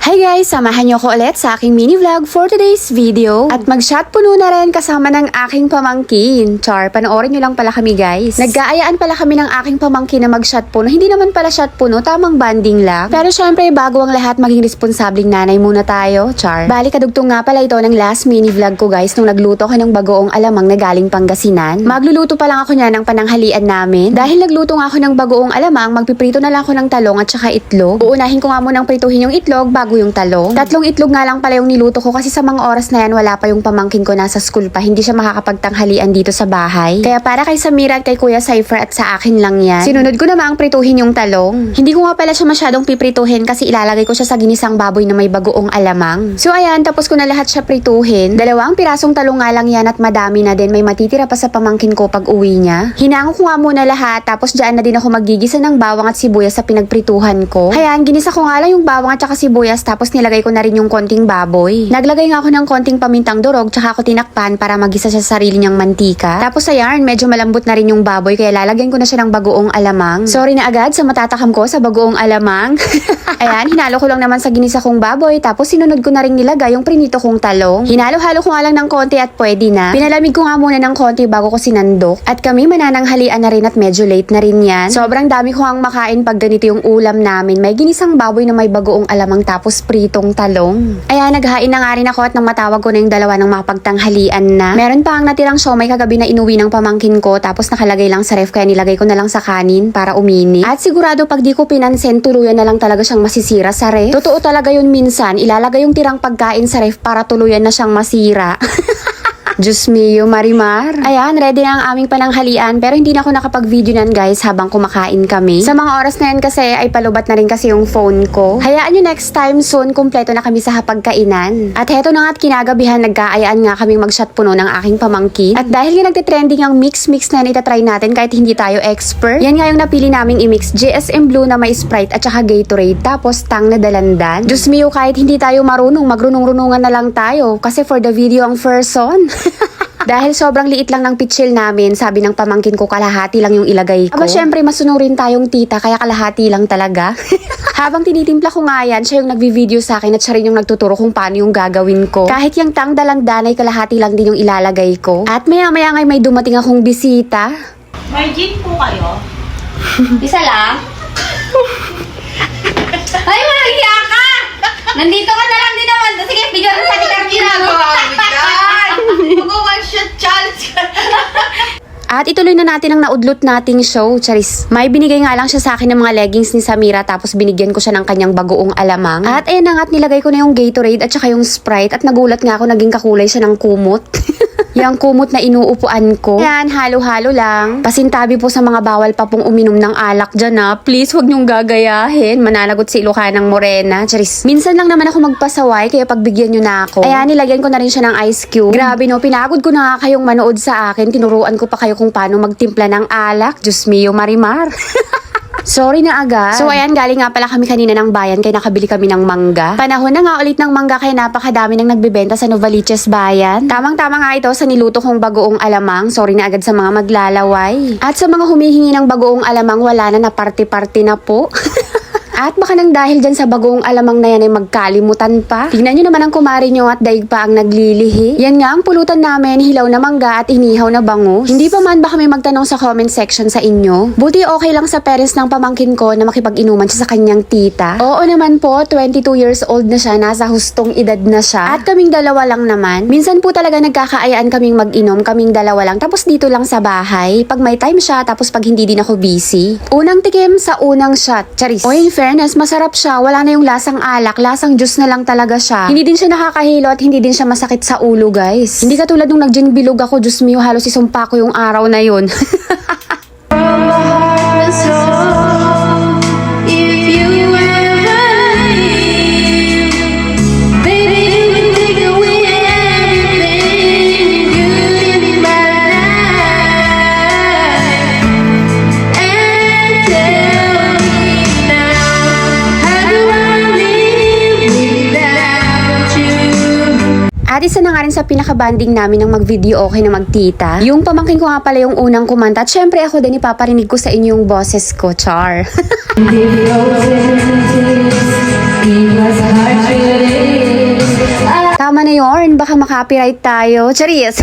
Hi guys! Samahan niyo ko ulit sa aking mini vlog for today's video. At mag-shot puno na rin kasama ng aking pamangkin. Char, panoorin niyo lang pala kami guys. Nag-aayaan pala kami ng aking pamangkin na mag-shot puno. Hindi naman pala shot puno, tamang banding lang. Pero syempre, bago ang lahat, maging responsabling nanay muna tayo. Char. Bali, kadugtong nga pala ito ng last mini vlog ko guys nung nagluto ko ng bagoong alamang na galing Pangasinan. Magluluto pa lang ako niya ng pananghalian namin. Dahil nagluto nga ako ng bagoong alamang, magpiprito na lang ako ng talong at saka itlog. Uunahin ko nga munang prituhin yung itlog bago yung talong. 3 itlog nga lang pala yung niluto ko kasi sa mga oras na yan wala pa yung pamangkin ko, nasa school pa. Hindi siya makakapagtanghalian dito sa bahay. Kaya para kay Samira at kay Kuya Cypher at sa akin lang yan. Sinunod ko namang prituhin yung talong. Hindi ko nga pala siya masyadong piprituhin kasi ilalagay ko siya sa ginisang baboy na may bagoong alamang. So ayan, tapos ko na lahat siya prituhin. 2 pirasong talong nga lang yan at madami na din. May matitira pa sa pamangkin ko pag uwi niya. Hinango ko nga muna lahat tapos dyan na din ako maggigisa ng bawang at sibuyas sa pinagprituhan ko. Ayan, ginisa ko nga lang yung bawang at saka sibuyas tapos nilagay ko na rin yung konting baboy. Naglagay nga ako ng konting pamintang durog tsaka ako tinakpan para magisa siya sa sarili niyang mantika. Tapos ayan, medyo malambot na rin yung baboy kaya lalagyan ko na siya ng bagoong alamang. Sorry na agad sa matatakam ko sa bagoong alamang. Ayan, hinalo ko lang naman sa ginisa kong baboy tapos sinunod ko na rin nilagay yung prinito kong talong. Hinalo-halo ko nga lang ng konti at pwede na. Pinalamig ko nga muna ng konti bago ko sinandok. At kami manananghalian na rin at medyo late na rin yan. Sobrang dami ko ang makain pag ganito yung ulam namin. May ginisang baboy na may bagoong alamang tapos pritong talong. Ayan, naghain na nga rin ako at nang matawag ko na yung dalawa ng makapagtanghalian na. Meron pa ang natirang siomay kagabi na inuwi ng pamangkin ko tapos nakalagay lang sa ref kaya nilagay ko na lang sa kanin para uminit. At sigurado pag di ko pinansin, tuluyan na lang talaga siyang masisira sa ref. Totoo talaga yun minsan, ilalagay yung tirang pagkain sa ref para tuluyan na siyang masira. Diyos mio, Marimar. Ayan, ready na ang aming pananghalian pero hindi na ako nakapag-video nan guys habang kumakain kami. Sa mga oras na yan kasi ay palubat na rin kasi yung phone ko. Hayaan nyo next time soon, kumpleto na kami sa hapagkainan. At heto na nga at kinagabihan, nagkaayaan nga kaming mag-shot puno ng aking pamangkin. At dahil nga nagtitrending ang mix-mix na yan, itatry natin kahit hindi tayo expert. Yan nga yung napili naming i-mix. GSM Blue na may Sprite at saka Gatorade tapos Tang na Dalandan. Diyos mio, kahit hindi tayo marunong, magrunong-runungan na lang tayo kasi for the video ang person. Dahil sobrang liit lang ng pitchil namin, sabi ng pamangkin ko kalahati lang yung ilagay ko. Aba syempre masunurin tayong tita kaya kalahati lang talaga. Habang tinitimpla ko nga yan, siya yung nagvi-video sa akin at siya rin yung nagtuturo kung paano yung gagawin ko. Kahit yung Tang Dalandan ay kalahati lang din yung ilalagay ko. At maya-maya ngay may dumating akong bisita. May gin po kayo? Isa lang? Ay, mahiya ka! Nandito ka na lang din naman. Sige, bigyan mo sa tikang ginagawa mo dyan. Mag-one shot challenge ka. At ituloy na natin ang naudlot nating show, Charis. May binigay nga lang siya sa akin ng mga leggings ni Samira tapos binigyan ko siya ng kanyang bagoong alamang. At ayan na nga at nilagay ko na yung Gatorade at saka yung Sprite at nagulat nga ako naging kakulay siya ng kumot. Yang kumot na inuupuan ko. Yan, halo-halo lang. Pasintabi po sa mga bawal pa pong uminom ng alak dyan ha. Please, huwag niyong gagayahin. Mananagot si Ilocanang Morena. Charis. Minsan lang naman ako magpasaway kaya pagbigyan niyo na ako. Ayan, nilagyan ko na rin siya ng ice cube. Grabe no, pinagod ko na nga kayong manood sa akin. Tinuruan ko pa kayo kung paano magtimpla ng alak. Diyos mio, Marimar. Sorry na agad. So ayan, galing nga pala kami kanina ng bayan kaya nakabili kami ng mangga. Panahon na nga ulit ng mangga kaya napakadami nang nagbebenta sa Novaliches bayan. Tamang-tama nga ito sa niluto kong bagoong alamang. Sorry na agad sa mga maglalaway. At sa mga humihingi ng bagoong alamang, wala na, party-party na po. At baka nang dahil dyan sa bagoong alamang na yan ay magkalimutan pa. Tignan nyo naman ang kumari nyo at daig pa ang naglilihi. Yan nga ang pulutan namin, hilaw na mangga at inihaw na bangus. Hindi pa man ba kami magtanong sa comment section sa inyo? Buti okay lang sa parents ng pamangkin ko na makipag-inuman siya sa kanyang tita. Oo naman po, 22 years old na siya, nasa hustong edad na siya. At kaming dalawa lang naman. Minsan po talaga nagkakaayaan kaming mag-inom, kaming dalawa lang. Tapos dito lang sa bahay. Pag may time siya, tapos pag hindi din ako busy. Unang tikim sa unang shot. Charis. O in fairness, masarap siya. Wala na yung lasang alak. Lasang juice na lang talaga siya. Hindi din siya nakakahilo at hindi din siya masakit sa ulo, guys. Hindi katulad nung nag-gin bilog ako. Diyos mio, halos isumpa ko yung araw na yun. At isa na nga rin sa pinaka-banding namin ng mag-video okay na magtita. Yung pamangkin ko nga pala yung unang kumanta. At syempre ako din ipaparinig ko sa inyo yung boses ko, char. ngayon, baka makapiright tayo. Charis!